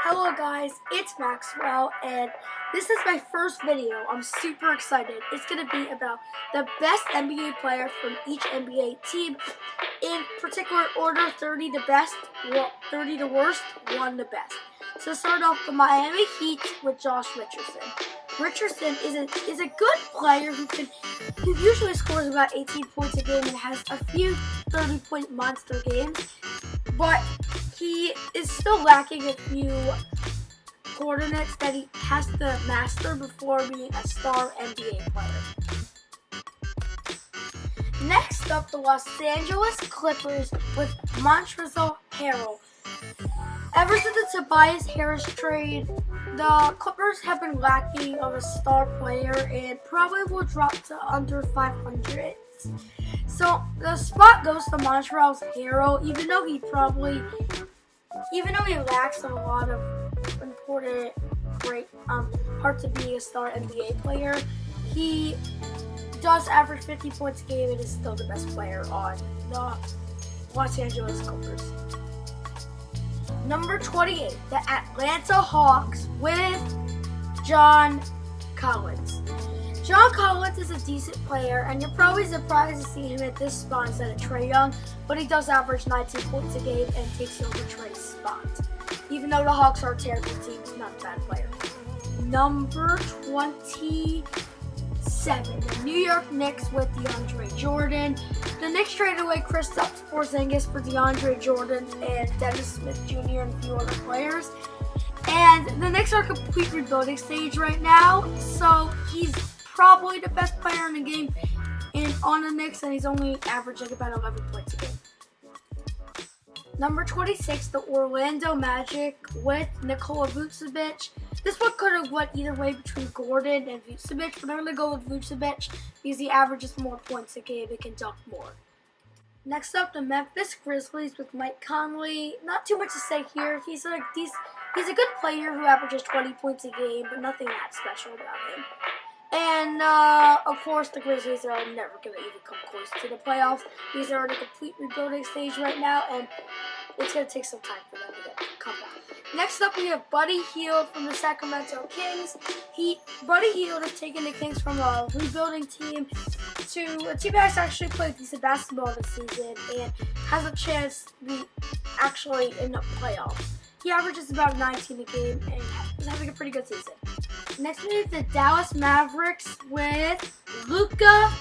Hello guys, it's Maxwell and this is my first video. I'm super excited. It's going to be about the best NBA player from each NBA team in particular order, 30 to best, 30 to worst, 1 to best. So start off the Miami Heat with Josh Richardson. Richardson is a good player who usually scores about 18 points a game and has a few 30-point monster games, but he is still lacking a few coordinates that he has to master before being a star NBA player. Next up, the Los Angeles Clippers with Montrezl Harrell. Ever since the Tobias Harris trade, the Clippers have been lacking of a star player and probably will drop to under 500. So the spot goes to Montrezl Harrell, even though he lacks a lot of important, great parts of being a star NBA player. He does average 50 points a game and is still the best player on the Los Angeles Clippers. Number 28, the Atlanta Hawks with John Collins. John Collins is a decent player, and you're probably surprised to see him at this spot instead of Trae Young, but he does average 19 points a game and takes over Trae's spot. Even though the Hawks are a terrible team, he's not a bad player. Number 27, the New York Knicks with DeAndre Jordan. The Knicks traded away Kristaps Porzingis for DeAndre Jordan and Dennis Smith Jr. and a few other players. And the Knicks are a complete rebuilding stage right now, so he's probably the best player in the game on the Knicks, and he's only averaging about 11 points a game. Number 26, the Orlando Magic with Nikola Vucevic. This one could have went either way between Gordon and Vucevic, but I'm going to go with Vucevic because he averages more points a game and can dunk more. Next up, the Memphis Grizzlies with Mike Conley. Not too much to say here. He's a good player who averages 20 points a game, but nothing that special about him. And, of course, the Grizzlies are never going to even come close to the playoffs. These are in a complete rebuilding stage right now, and it's going to take some time for them to come back. Next up, we have Buddy Hield from the Sacramento Kings. Buddy Hield has taken the Kings from a rebuilding team to a team that has actually played decent basketball this season and has a chance to be actually in the playoffs. He averages about 19 a game and is having a pretty good season. Next we have the Dallas Mavericks with Luka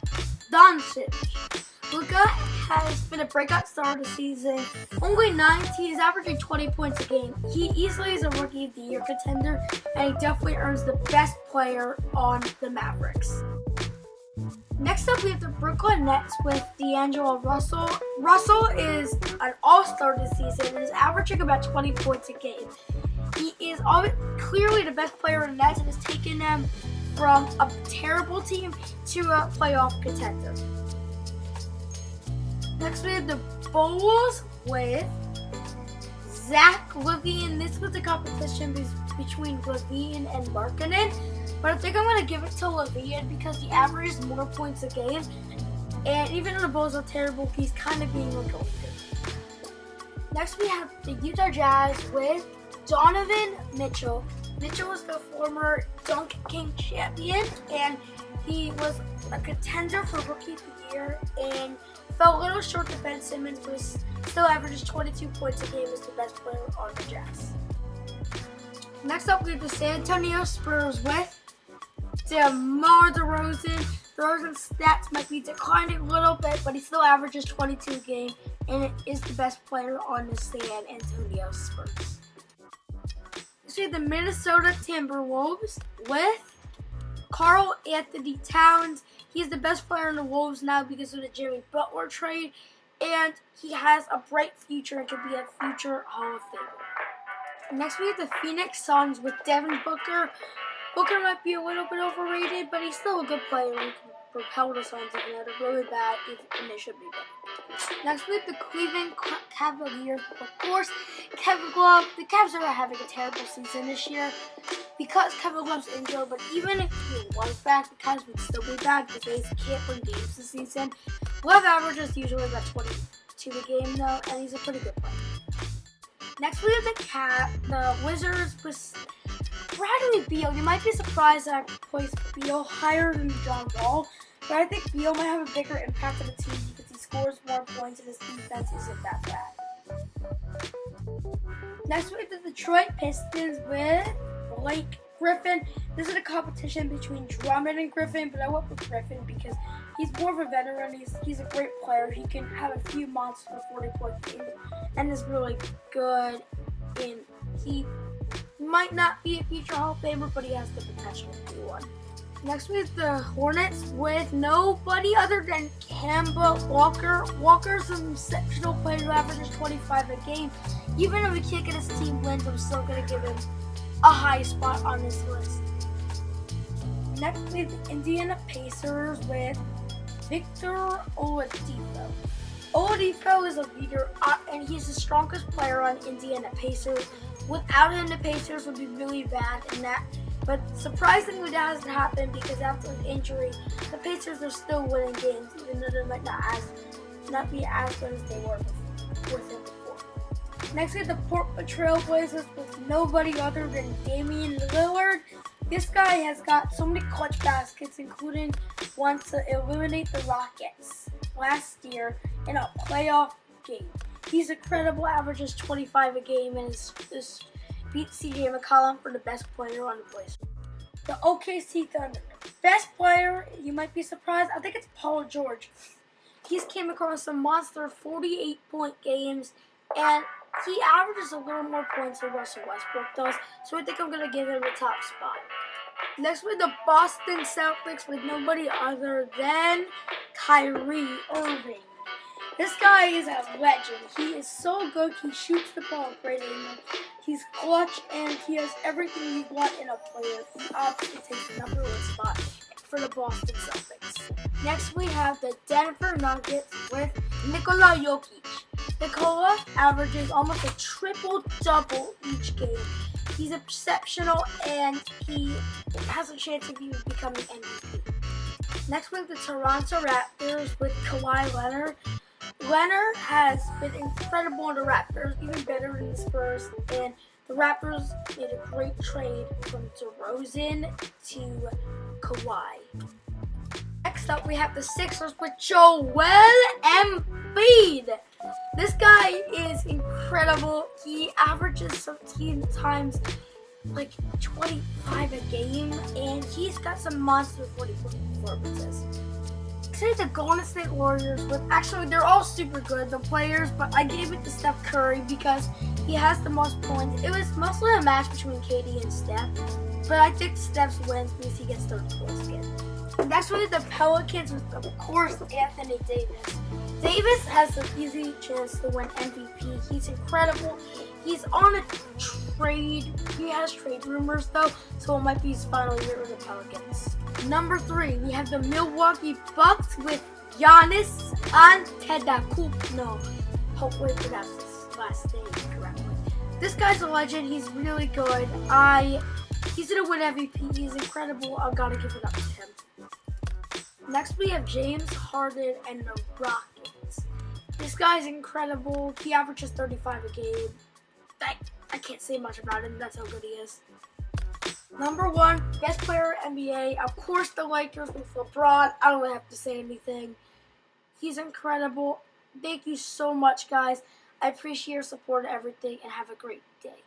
Doncic. Luka has been a breakout star this season. Only 19, he's averaging 20 points a game. He easily is a Rookie of the Year contender, and he definitely earns the best player on the Mavericks. Next up, we have the Brooklyn Nets with D'Angelo Russell. Russell is an all-star this season and is averaging about 20 points a game. He is clearly the best player in the Nets and has taken them from a terrible team to a playoff contender. Next, we have the Bulls with Zach LaVine. This was a competition between LaVine and Markkanen, but I think I'm going to give it to LaVine because he averages more points a game, and even though the Bulls are terrible, he's kind of being regarded. Next, we have the Utah Jazz with Donovan Mitchell. Mitchell was the former Dunk King champion, and he was a contender for Rookie of the Year, and fell a little short to Ben Simmons, but still averages 22 points a game as the best player on the Jazz. Next up, we have the San Antonio Spurs with DeMar DeRozan. DeRozan's stats might be declining a little bit, but he still averages 22 a game, and it is the best player on the San Antonio Spurs. Next, we have the Minnesota Timberwolves with Karl Anthony Towns. He's the best player in the Wolves now because of the Jimmy Butler trade, and he has a bright future and could be a future Hall of Famer. Next, we have the Phoenix Suns with Devin Booker. Booker might be a little bit overrated, but he's still a good player who can propel the Suns even though they're really bad, and they should be better. Next, we have the Cleveland Cavaliers. Of course, Kevin Love. The Cavs are having a terrible season this year because Kevin Love's injured, but even if he was back, the Cavs would still be bad because they can't win games this season. Love averages usually about 22 a game, though, and he's a pretty good player. Next we have the Wizards with Bradley Beal. You might be surprised that I placed Beal higher than John Wall, but I think Beal might have a bigger impact on the team because he scores more points and his defense isn't that bad. Next we have the Detroit Pistons with Blake Griffin. This is a competition between Drummond and Griffin, but I went with Griffin because he's more of a veteran. He's a great player. He can have a few monster 40-point games and is really good. He might not be a future Hall of Famer, but he has the potential to be one. Next we have the Hornets with nobody other than Kemba Walker. Walker's an exceptional player who averages 25 a game. Even if we can't get his team wins, I'm still going to give him a high spot on this list. Next we have the Indiana Pacers with Victor Oladipo. Oladipo is a leader, and he's the strongest player on Indiana Pacers. Without him, the Pacers would be really bad in that. But surprisingly, that hasn't happened because after an injury, the Pacers are still winning games, even though they might not be as good as they were with him before. Next, we have the Portland Trail Blazers with nobody other than Damian Lillard. This guy has got so many clutch baskets, including one to eliminate the Rockets last year in a playoff game. He's incredible, averages 25 a game, and is beat CJ McCollum for the best player on the Blazers. The OKC Thunder. Best player, you might be surprised, I think it's Paul George. He's came across some monster 48-point games, and he averages a little more points than Russell Westbrook does, so I think I'm going to give him a top spot. Next with the Boston Celtics with nobody other than Kyrie Irving. This guy is a legend. He is so good. He shoots the ball at great angle. He's clutch, and he has everything you want in a player. He obviously takes the number one spot for the Boston Celtics. Next, we have the Denver Nuggets with Nikola Jokic. Nikola averages almost a triple-double each game. He's exceptional, and he has a chance of even becoming MVP. Next, we have the Toronto Raptors with Kawhi Leonard. Leonard has been incredible in the Raptors, even better in the Spurs, and the Raptors made a great trade from DeRozan to Kawhi. Next up, we have the Sixers with Joel Embiid. This guy is incredible. He averages 13 times like 25 a game, and he's got some monster 40-point performances. Say the Golden State Warriors with, actually they're all super good, the players, but I gave it to Steph Curry because he has the most points. It was mostly a match between KD and Steph, but I think Steph wins because he gets 30 points again. Next one is the Pelicans with, of course, Anthony Davis. Davis has an easy chance to win MVP. He's incredible. He's on a trade. He has trade rumors though, so it might be his final year with the Pelicans. Number 3, we have the Milwaukee Bucks with Giannis Antetokounmpo. Hopefully I pronounced his last name correctly. This guy's a legend. He's really good. He's gonna win MVP. He's incredible. I've got to give it up to him. Next, we have James Harden and the Rockets. This guy's incredible. He averages 35 a game. I can't say much about him. That's how good he is. Number 1, best player in NBA. Of course, the Lakers with LeBron. I don't have to say anything. He's incredible. Thank you so much, guys. I appreciate your support and everything, and have a great day.